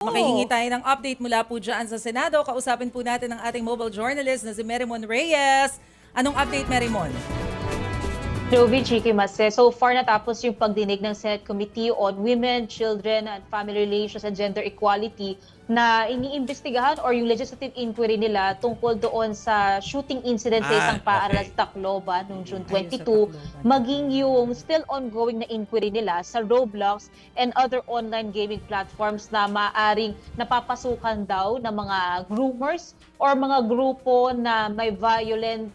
Makihingi tayo ng update mula po dyan sa Senado. Kausapin po natin ang ating mobile journalist na si Merimon Reyes. Anong update, Merimon? Jovi, Chiki Mase, so far natapos yung pagdinig ng Senate Committee on Women, Children, and Family Relations and Gender Equality na iniimbestigahan or yung legislative inquiry nila tungkol doon sa shooting incident sa isang paaralan sa Tacloban noong June 22, maging yung still ongoing na inquiry nila sa Roblox and other online gaming platforms na maaring napapasukan daw ng mga groomers or mga grupo na may violent,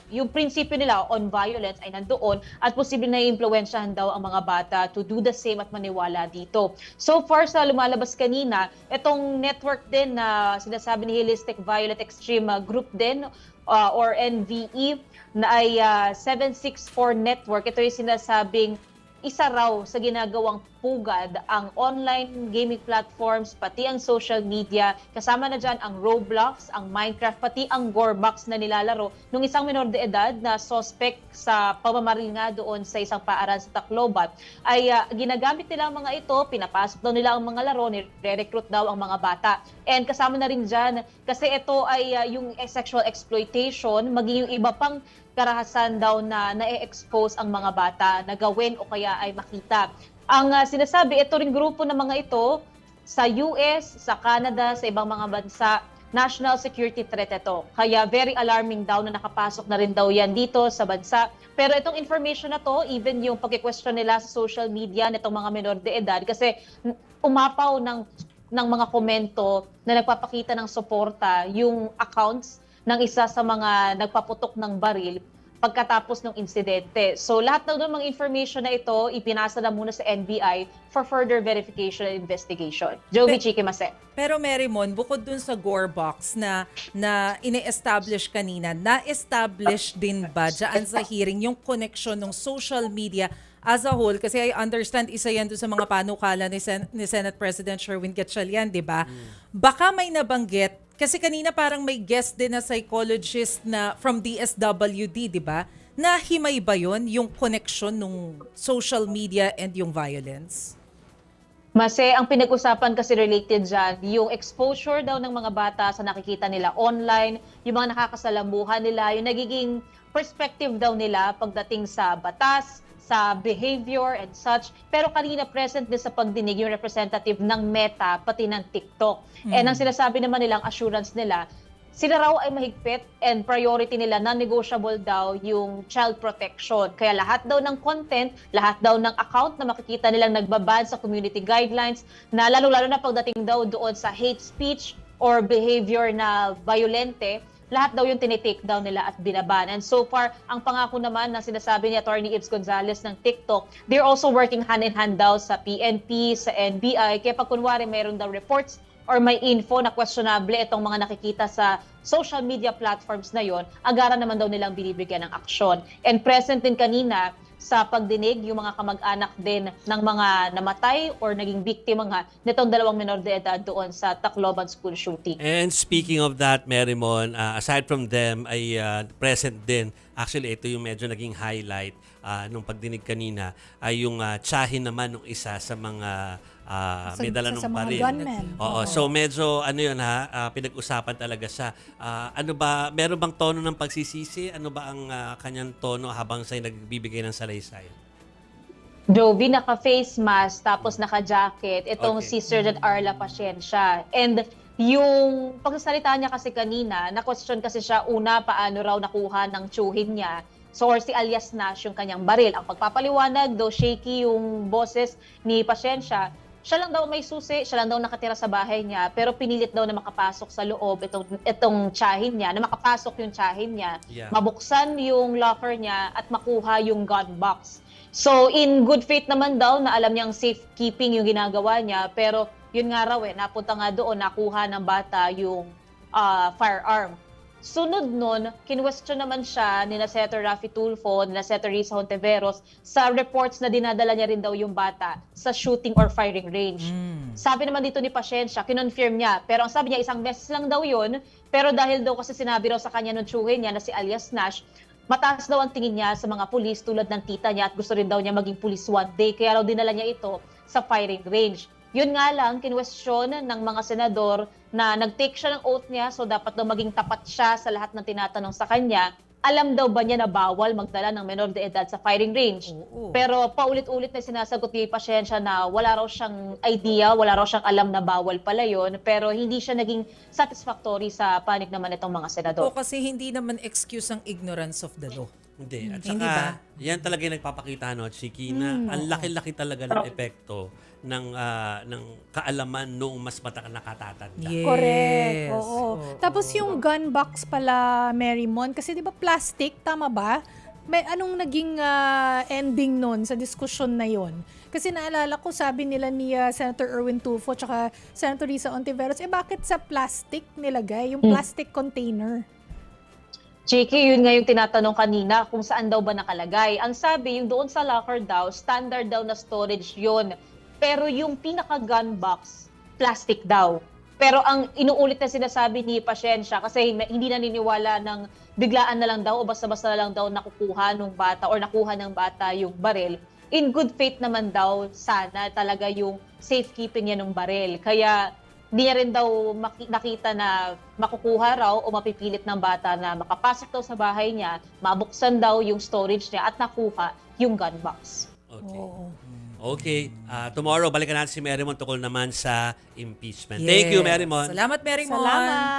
yung prinsipyo nila on violence ay nandoon at posibleng na-impluwensyahan daw ang mga bata to do the same at maniwala dito. So far sa lumalabas kanina, itong network din na sinasabi ni Holistic Violent Extreme Group din or NVE na ay 764 network. Ito yung sinasabing isa raw sa ginagawang pugad ang online gaming platforms, pati ang social media. Kasama na dyan ang Roblox, ang Minecraft, pati ang Gorebox na nilalaro nung isang minor de edad na suspect sa pamamaril nga doon sa isang paaralan sa Tacloban. Ay ginagamit nila ang mga ito, pinapasok daw nila ang mga laro, nire-recruit daw ang mga bata. And kasama na rin dyan, kasi ito ay yung sexual exploitation, maging yung iba pang karahasan daw na na-expose ang mga bata na gawin o kaya ay makita. Ang sinasabi, ito ring grupo ng mga ito sa US, sa Canada, sa ibang mga bansa, national security threat ito. Kaya very alarming daw na nakapasok na rin daw yan dito sa bansa. Pero itong information na to, even yung pag-question nila sa social media nitong mga menor de edad, kasi umapaw ng mga komento na nagpapakita ng suporta yung accounts ng isa sa mga nagpaputok ng baril pagkatapos ng insidente. So lahat ng mga information na ito, ipinasa na muna sa NBI for further verification and investigation. Jovi, Chiki Mase. Pero Merimon, bukod dun sa Gorebox na ine-establish kanina, na-establish din ba dyan sa hearing yung connection ng social media as a whole? Kasi I understand isa yan doon sa mga panukala ni Senate President Sherwin Gatchalian, di ba? Baka may nabanggit, kasi kanina parang may guest din na psychologist na from DSWD, di ba? Na himay ba yun, yung connection ng social media and yung violence? Mase, ang pinag-usapan kasi related dyan, yung exposure daw ng mga bata sa nakikita nila online, yung mga nakakasalamuhan nila, yung nagiging perspective daw nila pagdating sa batas, sa behavior and such. Pero kanina present din sa pagdinig yung representative ng Meta, pati ng TikTok. And ang sinasabi naman nilang assurance nila, sila raw ay mahigpit and priority nila, non-negotiable daw yung child protection. Kaya lahat daw ng content, lahat daw ng account na makikita nilang nagbabad sa community guidelines, na lalo-lalo na pagdating daw doon sa hate speech or behavior na violente, lahat daw yung tinitake down nila at binaban. And so far, ang pangako naman na sinasabi ni Attorney Ibs Gonzalez ng TikTok, they're also working hand-in-hand daw sa PNP, sa NBI. Kaya pag kunwari mayroon daw reports or may info na questionable itong mga nakikita sa social media platforms na yon, agaran naman daw nilang binibigyan ng aksyon. And present din kanina sa pagdinig yung mga kamag-anak din ng mga namatay or naging biktima nga nitong dalawang menor de edad doon sa Tacloban school shooting. And speaking of that, Merimon, aside from them ay present din, actually ito yung medyo naging highlight nung pagdinig kanina, ay yung tsahin naman ng isa sa mga may dala ng baril. Oo, so medyo ano yun pinag-usapan talaga siya. Ano ba, meron bang tono ng pagsisisi? Ano ba ang kanyang tono habang siya'y nagbibigay ng salaysay? Jovi, naka-face mask, tapos naka-jacket. Itong si Sergeant Arla Pasensya. And yung pagsasalita niya kasi kanina, na-question kasi siya una paano raw nakuha ng tsuhin niya. So, or si alias Nash yung kanyang baril. Ang pagpapaliwanag, though shaky yung boses ni Pasensya, siya lang daw may susi, siya lang daw nakatira sa bahay niya, pero pinilit daw na makapasok sa loob itong tsahin niya, na makapasok yung tsahin niya, mabuksan yung locker niya at makuha yung gun box. So in good faith naman daw na alam niyang safekeeping yung ginagawa niya, pero yun nga raw napunta nga doon, nakuha ng bata yung firearm. Sunod nun, kinwestiyon naman siya ni Senator Raffy Tulfo, ni Senator Risa Hontiveros sa reports na dinadala niya rin daw yung bata sa shooting or firing range. Sabi naman dito ni Pasensya, kinonfirm niya. Pero ang sabi niya, isang beses lang daw yun. Pero dahil daw kasi sinabi raw sa kanya nung tsuhin niya na si alias Nash, mataas daw ang tingin niya sa mga pulis tulad ng tita niya at gusto rin daw niya maging pulis one day. Kaya raw dinala niya ito sa firing range. Yun nga lang, kinwestiyon ng mga senador na nag-take siya ng oath niya, so dapat daw maging tapat siya sa lahat ng tinatanong sa kanya. Alam daw ba niya na bawal magdala ng menor de edad sa firing range? Oo. Pero paulit-ulit na sinasagot ni Pasensya na wala raw siyang idea, wala raw siyang alam na bawal pala yun, pero hindi siya naging satisfactory sa panig naman itong mga senador. O kasi hindi naman excuse ang ignorance of the law. Hindi. At Hindi saka, ba? yan talaga yung nagpapakita, no, Chiki, na ang laki-laki talaga ng epekto ng kaalaman noong mas mata nakatatanda. Yes. Correct. Oo. Oo. Tapos yung gun box pala, Mary Mon, kasi di ba plastic, tama ba? May anong naging ending nun sa diskusyon na yon? Kasi naalala ko, sabi nila ni Senator Erwin Tulfo tsaka Senator Risa Ontiveros, bakit sa plastic nilagay? Yung plastic container. Chiki, yun nga yung tinatanong kanina kung saan daw ba nakalagay. Ang sabi, yung doon sa locker daw, standard daw na storage yun. Pero yung pinaka-gun box, plastic daw. Pero ang inuulit na sinasabi ni Pasensya, kasi hindi naniniwala ng biglaan na lang daw o basta-basta na lang daw nakukuha ng bata or nakuha ng bata yung baril. In good faith naman daw, sana talaga yung safekeeping niya ng baril. Kaya hindi niya rin daw nakita na makukuha raw o mapipilit ng bata na makapasok daw sa bahay niya, mabuksan daw yung storage niya at nakuha yung gun box. Okay. Oo. Okay. Tomorrow, balikan natin si Mary Mon tungkol naman sa impeachment. Thank you, Mary Mon. Salamat, Mary Mon. Salamat.